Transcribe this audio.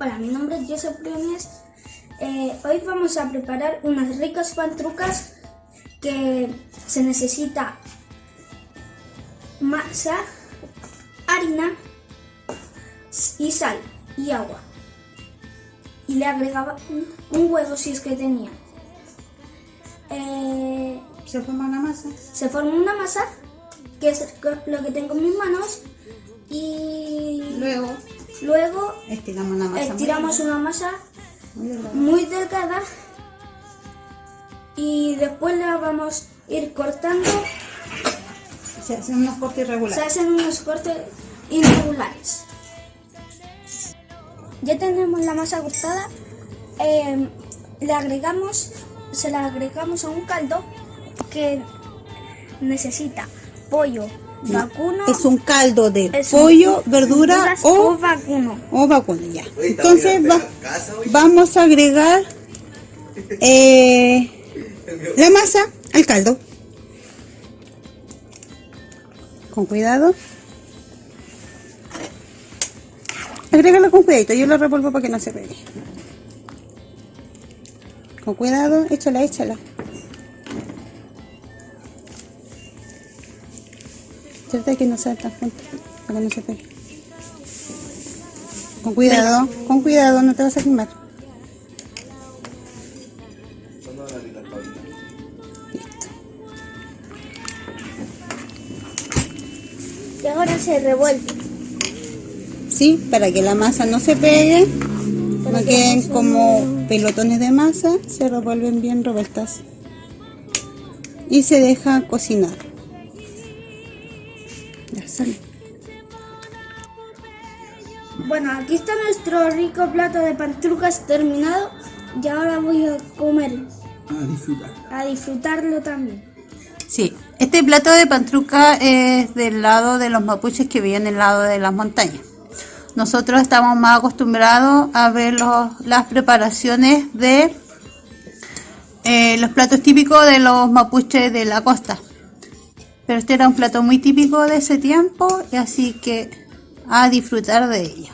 Hola, mi nombre es Joseph Briones. Hoy vamos a preparar unas ricas pantrucas que se necesita masa, harina y sal y agua. Y le agregaba un huevo si es que tenía. ¿Se forma una masa? Se forma una masa, que es lo que tengo en mis manos, y luego estiramos una masa muy delgada y después la vamos a ir cortando. Se hacen unos cortes irregulares. Se hacen unos cortes irregulares. Ya tenemos la masa cortada. Se la agregamos a un caldo que necesita pollo vacuno. Es un caldo de pollo, verduras o vacuno. O vacuno, ya. Entonces vamos a agregar la masa al caldo. Con cuidado. Agrégala con cuidadito, yo lo revuelvo para que no se pegue. Con cuidado, échala. Trata de que no sea tan junto, para que no se pegue. Con cuidado, no te vas a quemar. Listo. Y ahora se revuelve. Sí, para que la masa no se pegue, no queden como pelotones de masa, se revuelven bien revueltas y se deja cocinar. Ya sale. Bueno, aquí está nuestro rico plato de pantrucas terminado y ahora voy a comer, a disfrutarlo también. Sí, este plato de pantruca es del lado de los mapuches que viven en el lado de las montañas. Nosotros estamos más acostumbrados a ver las preparaciones de los platos típicos de los mapuches de la costa. Pero este era un plato muy típico de ese tiempo, y así que a disfrutar de ello.